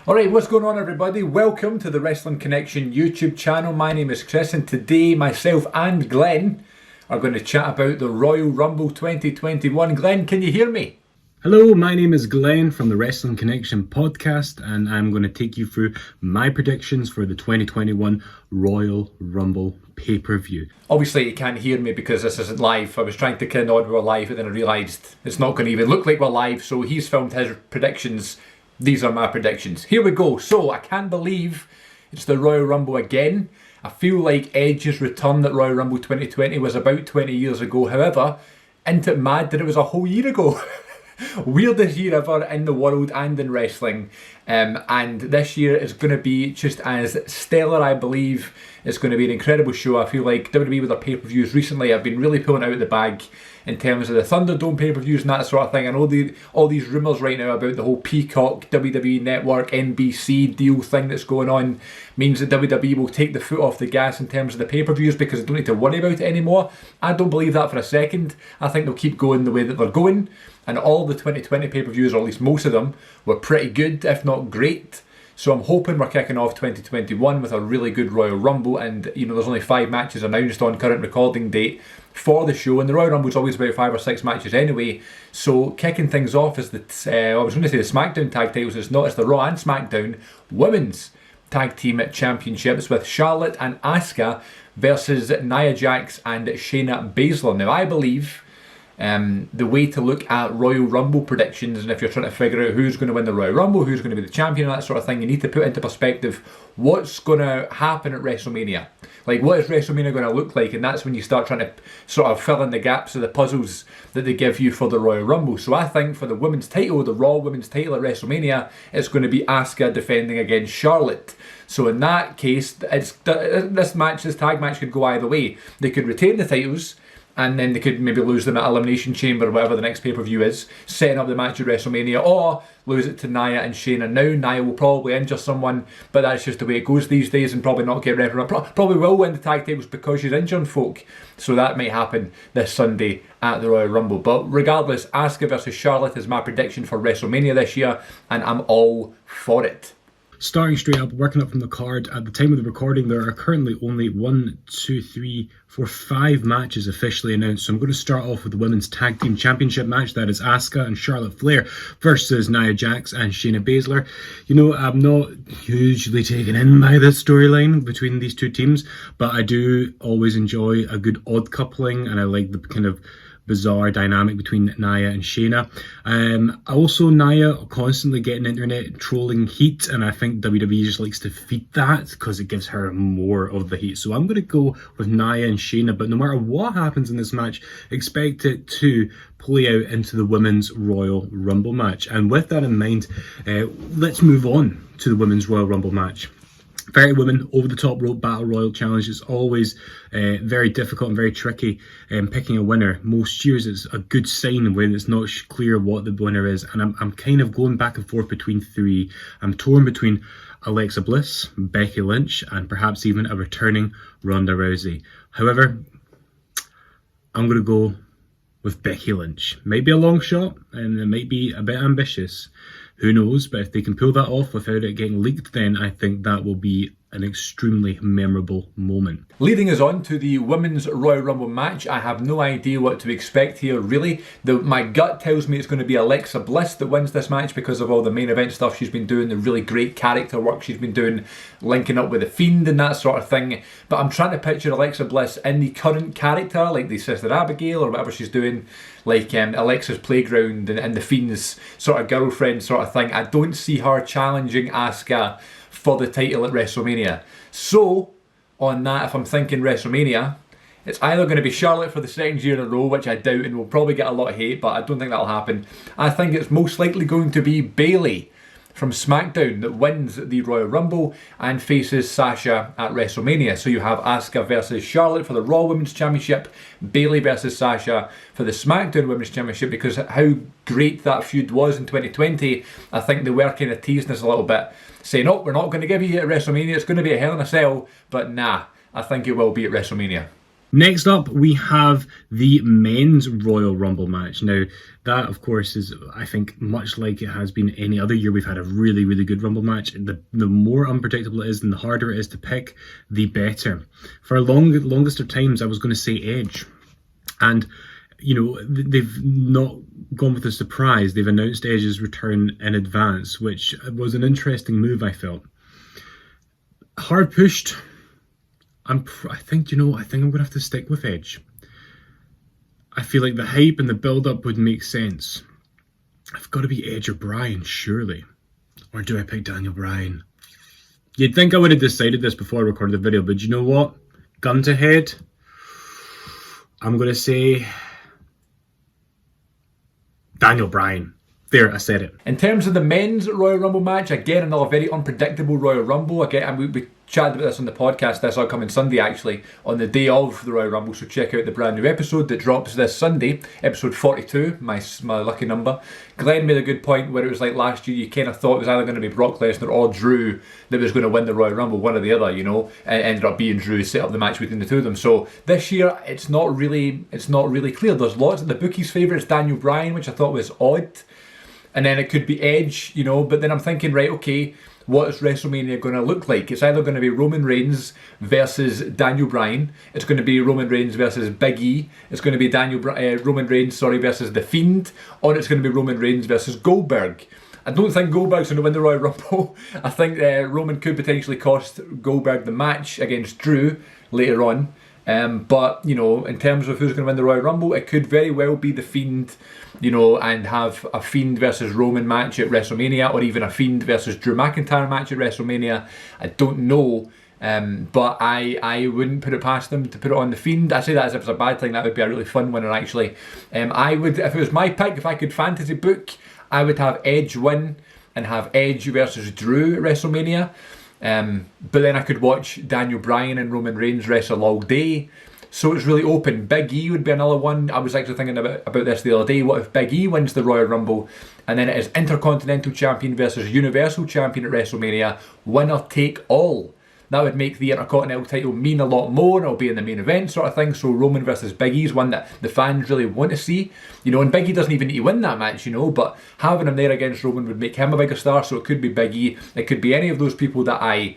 Alright, what's going on everybody? Welcome to the Wrestling Connection YouTube channel. My name is Chris and today myself and Glenn are going to chat about the Royal Rumble 2021. Glenn, can you hear me? Hello, my name is Glenn from the Wrestling Connection podcast and I'm going to take you through my predictions for the 2021 Royal Rumble pay-per-view. Obviously you can't hear me because this isn't live. I was trying to kid on we were live and then I realised it's not going to even look like we're live, so he's filmed his predictions. These are my predictions. Here we go. So, I can't believe it's the Royal Rumble again. I feel like Edge's return at Royal Rumble 2020 was about 20 years ago. However, isn't it mad that it was a whole year ago? Weirdest year ever in the world and in wrestling. And this year is going to be just as stellar, I believe. It's going to be an incredible show. I feel like WWE with their pay-per-views recently have been really pulling out the bag in terms of the Thunderdome pay-per-views and that sort of thing. I know all these rumours right now about the whole Peacock, WWE Network, NBC deal thing that's going on means that WWE will take the foot off the gas in terms of the pay-per-views because they don't need to worry about it anymore. I don't believe that for a second. I think they'll keep going the way that they're going. And all the 2020 pay-per-views, or at least most of them, were pretty good, if not great. So I'm hoping we're kicking off 2021 with a really good Royal Rumble, and there's only 5 matches announced on current recording date for the show, and the Royal Rumble is always about 5 or 6 matches anyway. So kicking things off is I was going to say the SmackDown tag titles. It's not. It's the Raw and SmackDown Women's Tag Team Championships with Charlotte and Asuka versus Nia Jax and Shayna Baszler. Now I believe the way to look at Royal Rumble predictions, and if you're trying to figure out who's going to win the Royal Rumble, who's going to be the champion and that sort of thing, you need to put into perspective what's going to happen at WrestleMania. Like, what is WrestleMania going to look like? And that's when you start trying to sort of fill in the gaps of the puzzles that they give you for the Royal Rumble. So I think for the women's title, the Raw women's title at WrestleMania, it's going to be Asuka defending against Charlotte. So in that case, this tag match could go either way. They could retain the titles, and then they could maybe lose them at Elimination Chamber or whatever the next pay-per-view is, setting up the match at WrestleMania, or lose it to Nia and Shayna. Now Nia will probably injure someone, but that's just the way it goes these days, and probably not get refereed. Probably will win the tag tables because she's injuring folk, so that might happen this Sunday at the Royal Rumble. But regardless, Asuka versus Charlotte is my prediction for WrestleMania this year, and I'm all for it. Starting straight up, working up from the card, at the time of the recording, there are currently only 5 matches officially announced. So I'm going to start off with the Women's Tag Team Championship match. That is Asuka and Charlotte Flair versus Nia Jax and Shayna Baszler. I'm not hugely taken in by this storyline between these two teams, but I do always enjoy a good odd coupling, and I like the kind of bizarre dynamic between Nia and Shayna. Also, Nia constantly getting internet trolling heat, and I think WWE just likes to feed that because it gives her more of the heat. So I'm going to go with Nia and Shayna, but no matter what happens in this match, expect it to play out into the Women's Royal Rumble match. And with that in mind, let's move on to the Women's Royal Rumble match. 30 women over the top rope battle royal challenge is always very difficult and very tricky. Picking a winner most years is a good sign when it's not clear what the winner is, and I'm kind of going back and forth between 3. I'm torn between Alexa Bliss, Becky Lynch, and perhaps even a returning Ronda Rousey. However, I'm going to go with Becky Lynch. Might be a long shot and it might be a bit ambitious. Who knows? But if they can pull that off without it getting leaked, then I think that will be an extremely memorable moment. Leading us on to the Women's Royal Rumble match, I have no idea what to expect here, really. My gut tells me it's going to be Alexa Bliss that wins this match because of all the main event stuff she's been doing, the really great character work she's been doing, linking up with The Fiend and that sort of thing. But I'm trying to picture Alexa Bliss in the current character, like the Sister Abigail or whatever she's doing, like Alexa's Playground and The Fiend's sort of girlfriend sort of thing. I don't see her challenging Asuka for the title at WrestleMania. So, on that, if I'm thinking WrestleMania, it's either going to be Charlotte for the second year in a row, which I doubt, and will probably get a lot of hate, but I don't think that'll happen. I think it's most likely going to be Bayley from SmackDown that wins the Royal Rumble and faces Sasha at WrestleMania. So you have Asuka versus Charlotte for the Raw Women's Championship, Bayley versus Sasha for the SmackDown Women's Championship, because how great that feud was in 2020, I think they were kind of teasing us a little bit, saying, oh, we're not going to give you it at WrestleMania, it's going to be a Hell in a Cell, but nah, I think it will be at WrestleMania. Next up, we have the men's Royal Rumble match. Now, that, of course, is, I think, much like it has been any other year, we've had a really, really good Rumble match. The more unpredictable it is and the harder it is to pick, the better. For longest of times, I was going to say Edge. And, you know, they've not gone with a surprise. They've announced Edge's return in advance, which was an interesting move, I felt. Hard pushed. I think I'm going to have to stick with Edge. I feel like the hype and the build-up would make sense. I've got to be Edge or Bryan, surely. Or do I pick Daniel Bryan? You'd think I would have decided this before I recorded the video, but you know what? Gun to head, I'm going to say Daniel Bryan. There, I said it. In terms of the men's Royal Rumble match, again, another very unpredictable Royal Rumble. Again, and we chatted about this on the podcast this upcoming Sunday, actually, on the day of the Royal Rumble. So check out the brand new episode that drops this Sunday, episode 42, my lucky number. Glenn made a good point where it was like last year, you kind of thought it was either going to be Brock Lesnar or Drew that was going to win the Royal Rumble, one or the other, you know. And it ended up being Drew, set up the match between the two of them. So this year, it's not really clear. There's lots of the bookies' favourites, Daniel Bryan, which I thought was odd. And then it could be Edge, you know, but then I'm thinking, right, okay, what is WrestleMania going to look like? It's either going to be Roman Reigns versus Daniel Bryan. It's going to be Roman Reigns versus Big E. It's going to be Roman Reigns versus The Fiend. Or it's going to be Roman Reigns versus Goldberg. I don't think Goldberg's going to win the Royal Rumble. I think Roman could potentially cost Goldberg the match against Drew later on. But, you know, in terms of who's going to win the Royal Rumble, it could very well be The Fiend, you know, and have a Fiend versus Roman match at WrestleMania, or even a Fiend versus Drew McIntyre match at WrestleMania. I don't know, but I wouldn't put it past them to put it on The Fiend. I say that as if it's a bad thing. That would be a really fun one, actually. I would, if it was my pick, if I could fantasy book, I would have Edge win and have Edge versus Drew at WrestleMania. But then I could watch Daniel Bryan and Roman Reigns wrestle all day. So it's really open. Big E would be another one. I was actually thinking about this the other day. What if Big E wins the Royal Rumble and then it is Intercontinental Champion versus Universal Champion at WrestleMania, winner take all? That would make the Intercontinental title mean a lot more, and it'll be in the main event sort of thing. So Roman versus Big E is one that the fans really want to see. You know, and Big E doesn't even need to win that match, you know, but having him there against Roman would make him a bigger star. So it could be Big E. It could be any of those people that I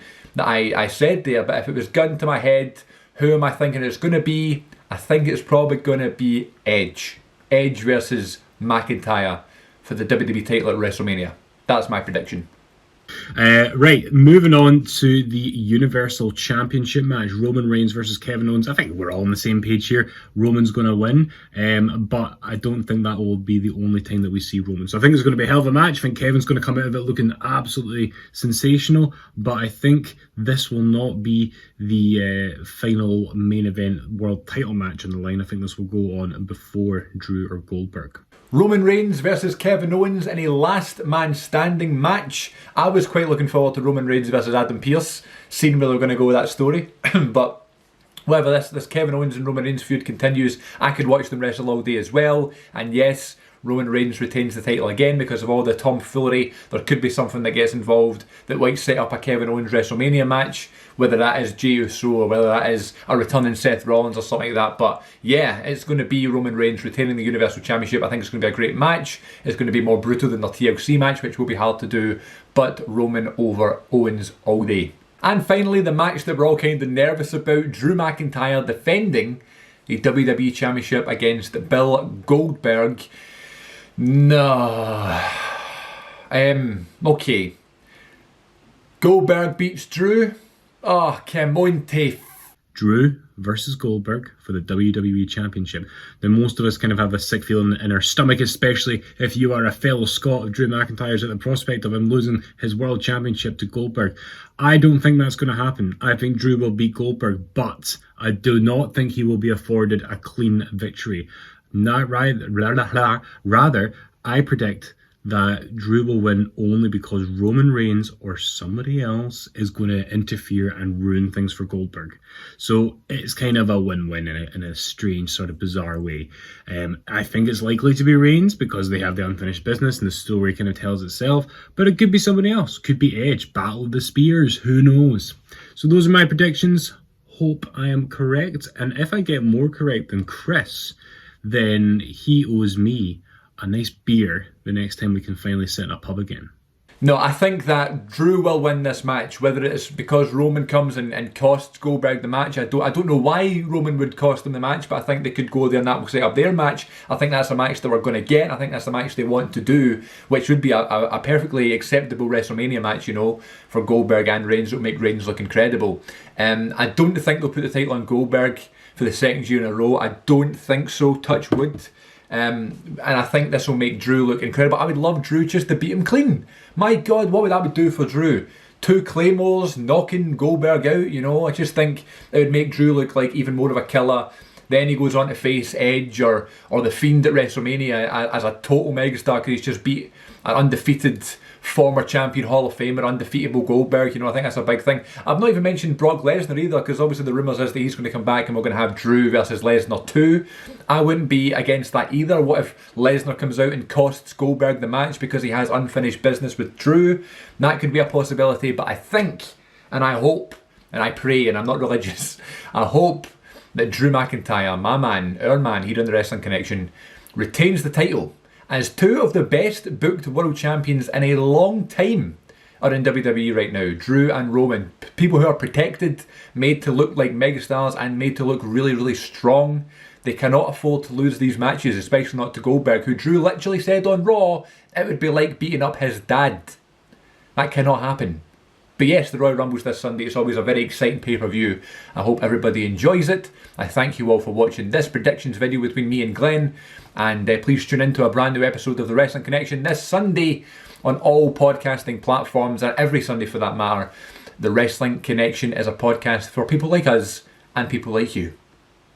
said there. But if it was gun to my head, who am I thinking it's going to be? I think it's probably going to be Edge. Edge versus McIntyre for the WWE title at WrestleMania. That's my prediction. Right, moving on to the Universal Championship match, Roman Reigns versus Kevin Owens. I think we're all on the same page here. Roman's going to win, but I don't think that will be the only time that we see Roman. So I think it's going to be a hell of a match. I think Kevin's going to come out of it looking absolutely sensational, but I think this will not be the final main event world title match on the line. I think this will go on before Drew or Goldberg. Roman Reigns versus Kevin Owens in a last man standing match. I was quite looking forward to Roman Reigns versus Adam Pearce, seeing where they're going to go with that story. But whether this Kevin Owens and Roman Reigns feud continues, I could watch them wrestle all day as well. And yes, Roman Reigns retains the title again because of all the tomfoolery. There could be something that gets involved that might set up a Kevin Owens WrestleMania match, whether that is Jey Uso or whether that is a returning Seth Rollins or something like that. But yeah, it's going to be Roman Reigns retaining the Universal Championship. I think it's going to be a great match. It's going to be more brutal than the TLC match, which will be hard to do, but Roman over Owens all day. And finally, the match that we're all kind of nervous about, Drew McIntyre defending the WWE Championship against Bill Goldberg. No. Okay. Goldberg beats Drew. Oh, come on, Tafe. Drew versus Goldberg for the WWE Championship. Now, most of us kind of have a sick feeling in our stomach, especially if you are a fellow Scot. Drew McIntyre's at the prospect of him losing his World Championship to Goldberg. I don't think that's going to happen. I think Drew will beat Goldberg, but I do not think he will be afforded a clean victory. Rather, I predict that Drew will win only because Roman Reigns or somebody else is going to interfere and ruin things for Goldberg. So it's kind of a win-win in a strange sort of bizarre way. I think it's likely to be Reigns because they have the unfinished business and the story kind of tells itself, but it could be somebody else. Could be Edge, Battle of the Spears, who knows? So those are my predictions. hope I am correct. And if I get more correct than Chris, then he owes me a nice beer the next time we can finally sit in a pub again. No, I think that Drew will win this match, whether it's because Roman comes and costs Goldberg the match. I don't know why Roman would cost him the match, but I think they could go there and that will set up their match. I think that's a match that we're going to get. I think that's the match they want to do, which would be a perfectly acceptable WrestleMania match, you know, for Goldberg and Reigns. It would make Reigns look incredible. I don't think they'll put the title on Goldberg for the second year in a row. I don't think so, touch wood. And I think this will make Drew look incredible. I would love Drew just to beat him clean. My God, what would that do for Drew? 2 claymores, knocking Goldberg out, you know. I just think it would make Drew look like even more of a killer. Then he goes on to face Edge or The Fiend at WrestleMania as a total megastar because he's just beat an undefeated former champion Hall of Famer, undefeatable Goldberg. You know, I think that's a big thing. I've not even mentioned Brock Lesnar either, because obviously the rumours is that he's going to come back and we're going to have Drew versus Lesnar 2. I wouldn't be against that either. What if Lesnar comes out and costs Goldberg the match because he has unfinished business with Drew? That could be a possibility, but I think, and I hope, and I pray, and I'm not religious, I hope that Drew McIntyre, my man, our man here in the Wrestling Connection, retains the title, as 2 of the best booked world champions in a long time are in WWE right now. Drew and Roman. People who are protected, made to look like megastars and made to look really, really strong. They cannot afford to lose these matches, especially not to Goldberg, who Drew literally said on Raw it would be like beating up his dad. That cannot happen. But yes, the Royal Rumble's this Sunday. It's always a very exciting pay-per-view. I hope everybody enjoys it. I thank you all for watching this predictions video between me and Glenn. And please tune in to a brand new episode of The Wrestling Connection this Sunday on all podcasting platforms, and every Sunday for that matter. The Wrestling Connection is a podcast for people like us and people like you.